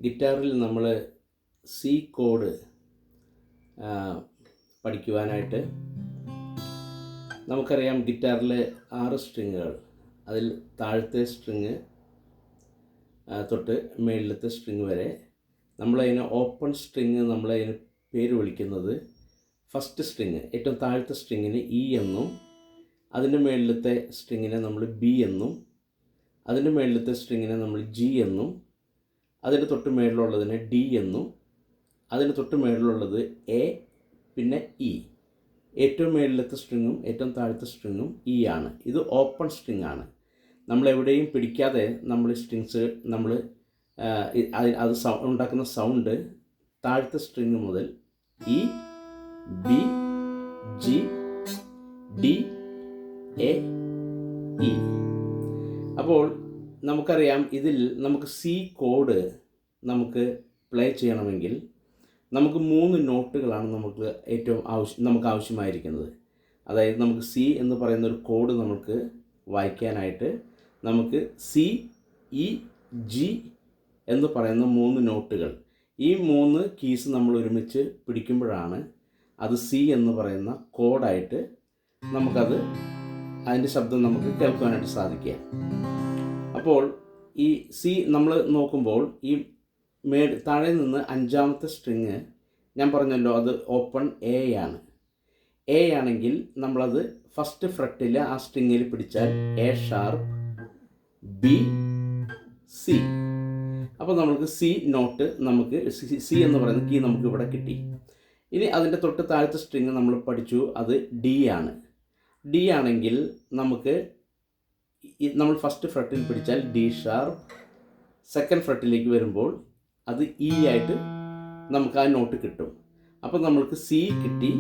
ഗിറ്റാറിൽ നമ്മൾ C code പഠിക്കുവാനായിട്ട് നമുക്കറിയാം, ഗിറ്റാറിൽ 6 സ്ട്രിങ്ങുകൾ, അതിൽ താഴത്തെ സ്ട്രിങ് തൊട്ട് മേളിലത്തെ സ്ട്രിങ് വരെ നമ്മളതിന് ഓപ്പൺ സ്ട്രിങ്, നമ്മളതിന് പേര് വിളിക്കുന്നത് ഫസ്റ്റ് സ്ട്രിങ്, ഏറ്റവും താഴത്തെ സ്ട്രിങ്ങിന് ഇ എന്നും, അതിൻ്റെ മേളിലത്തെ സ്ട്രിങ്ങിനെ നമ്മൾ ബി എന്നും, അതിൻ്റെ മേളിലത്തെ സ്ട്രിങ്ങിനെ നമ്മൾ ജി എന്നും, അതിന് തൊട്ട് മേളിലുള്ളതിനെ ഡി എന്നും, അതിന് തൊട്ട് മേളിലുള്ളത് എ, പിന്നെ ഇ. ഏറ്റവും മേളിലത്തെ സ്ട്രിങ്ങും ഏറ്റവും താഴത്തെ സ്ട്രിങ്ങും ഇ ആണ്. ഇത് ഓപ്പൺ സ്ട്രിങ് ആണ്. നമ്മളെവിടെയും പിടിക്കാതെ നമ്മൾ സ്ട്രിങ്സ് അത് ഉണ്ടാക്കുന്ന സൗണ്ട് താഴത്തെ സ്ട്രിങ് മുതൽ E, B, G, D, A, E. അപ്പോൾ നമുക്കറിയാം, ഇതിൽ നമുക്ക് സി കോഡ് നമുക്ക് പ്ലേ ചെയ്യണമെങ്കിൽ നമുക്ക് 3 നോട്ടുകളാണ് നമുക്ക് ആവശ്യമായിരിക്കുന്നത്. അതായത് നമുക്ക് സി എന്ന് പറയുന്ന ഒരു കോഡ് നമുക്ക് വായിക്കാനായിട്ട് നമുക്ക് സി, ഇ, ജി എന്ന് പറയുന്ന 3 നോട്ടുകൾ, ഈ 3 കീസ് നമ്മൾ ഒരുമിച്ച് പിടിക്കുമ്പോഴാണ് അത് സി എന്ന് പറയുന്ന കോഡായിട്ട് അതിൻ്റെ ശബ്ദം നമുക്ക് കേൾക്കുവാനായിട്ട് സാധിക്കുക. അപ്പോൾ ഈ സി നമ്മൾ നോക്കുമ്പോൾ ഈ താഴെ നിന്ന് 5ാമത്തെ സ്ട്രിങ് ഞാൻ പറഞ്ഞല്ലോ, അത് ഓപ്പൺ എ ആണ്. എ ആണെങ്കിൽ നമ്മളത് ഫസ്റ്റ് ഫ്രെറ്റിൽ ആ സ്ട്രിങ്ങിൽ പിടിച്ചാൽ എ ഷാർപ്പ്, ബി, സി. അപ്പോൾ നമുക്ക് സി നോട്ട്, നമുക്ക് സി എന്ന് പറയുന്ന കീ നമുക്ക് ഇവിടെ കിട്ടി. ഇനി അതിൻ്റെ തൊട്ട് താഴത്തെ സ്ട്രിങ് നമ്മൾ പഠിച്ചു, അത് ഡി ആണ്. ഡി ആണെങ്കിൽ നമ്മൾ ഫസ്റ്റ് ഫ്രെറ്റിൽ പിടിച്ചാൽ ഡി ഷാർപ്പ്, സെക്കൻഡ് ഫ്രെറ്റിലേക്ക് വരുമ്പോൾ അത് ഇ ആയിട്ട് നമുക്ക് ആ നോട്ട് കിട്ടും. അപ്പോൾ നമ്മൾക്ക് സി കിട്ടി,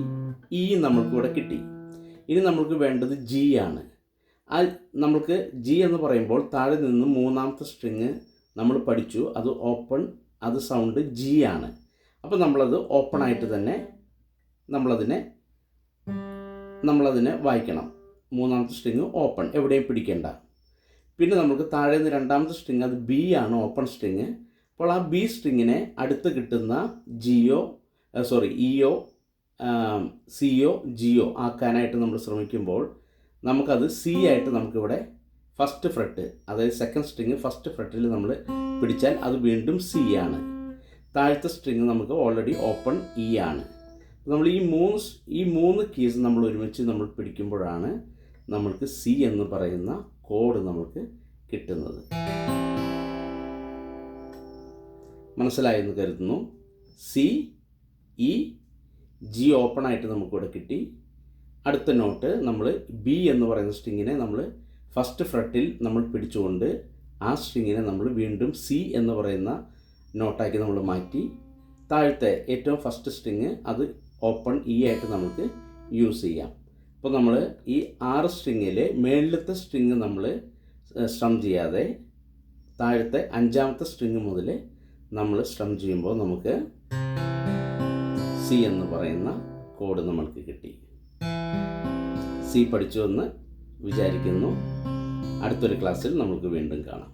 ഇ നമ്മൾക്കിവിടെ കിട്ടി. ഇനി നമ്മൾക്ക് വേണ്ടത് ജി ആണ്. നമ്മൾക്ക് ജി എന്ന് പറയുമ്പോൾ താഴെ നിന്ന് 3ാമത്തെ സ്ട്രിങ് നമ്മൾ പഠിച്ചു, അത് ഓപ്പൺ, അത് സൗണ്ട് ജി ആണ്. അപ്പോൾ നമ്മളത് ഓപ്പണായിട്ട് തന്നെ നമ്മളതിനെ വായിക്കണം. 3ാമത്തെ സ്ട്രിങ് ഓപ്പൺ, എവിടെയും പിടിക്കേണ്ട. പിന്നെ നമുക്ക് താഴെ നിന്ന് 2ാമത്തെ സ്ട്രിങ്, അത് ബി ആണ്, ഓപ്പൺ സ്ട്രിങ്. അപ്പോൾ ആ ബി സ്ട്രിങ്ങിനെ അടുത്ത് കിട്ടുന്ന ഇയോ, സിയോ, ജിയോ ആക്കാനായിട്ട് നമ്മൾ ശ്രമിക്കുമ്പോൾ നമുക്കത് സി ആയിട്ട് നമുക്കിവിടെ ഫസ്റ്റ് ഫ്രെറ്റ്, അതായത് സെക്കൻഡ് സ്ട്രിങ് ഫസ്റ്റ് ഫ്രെറ്റിൽ നമ്മൾ പിടിച്ചാൽ അത് വീണ്ടും സി ആണ്. താഴത്തെ സ്ട്രിങ് നമുക്ക് ഓൾറെഡി ഓപ്പൺ ഇ ആണ്. നമ്മൾ ഈ മൂന്ന് കീസ് നമ്മൾ ഒരുമിച്ച് നമ്മൾ പിടിക്കുമ്പോഴാണ് നമ്മൾക്ക് സി എന്ന് പറയുന്ന കോഡ് നമുക്ക് കിട്ടുന്നത്. മനസ്സിലായെന്ന് കരുതുന്നു. സി, ഇ, ജി ഓപ്പണായിട്ട് നമുക്കിവിടെ കിട്ടി. അടുത്ത നോട്ട് നമ്മൾ ബി എന്ന് പറയുന്ന സ്ട്രിങ്ങിനെ നമ്മൾ ഫസ്റ്റ് ഫ്രെറ്റിൽ നമ്മൾ പിടിച്ചുകൊണ്ട് ആ സ്ട്രിങ്ങിനെ നമ്മൾ വീണ്ടും സി എന്ന് പറയുന്ന നോട്ടാക്കി നമ്മൾ മാറ്റി. താഴത്തെ ഏറ്റവും ഫസ്റ്റ് സ്ട്രിങ് അത് ഓപ്പൺ ഇ ആയിട്ട് നമുക്ക് യൂസ് ചെയ്യാം. അപ്പോൾ നമ്മൾ ഈ 6 സ്ട്രിങ്ങിൽ മേളിലത്തെ സ്ട്രിങ് നമ്മൾ സ്ട്രം ചെയ്യാതെ താഴത്തെ 5ാമത്തെ സ്ട്രിങ് മുതൽ നമ്മൾ സ്ട്രം ചെയ്യുമ്പോൾ നമുക്ക് സി എന്ന് പറയുന്ന കോഡ് നമ്മൾക്ക് കിട്ടി. സി പഠിച്ചു എന്ന് വിചാരിക്കുന്നു. അടുത്തൊരു ക്ലാസ്സിൽ നമുക്ക് വീണ്ടും കാണാം.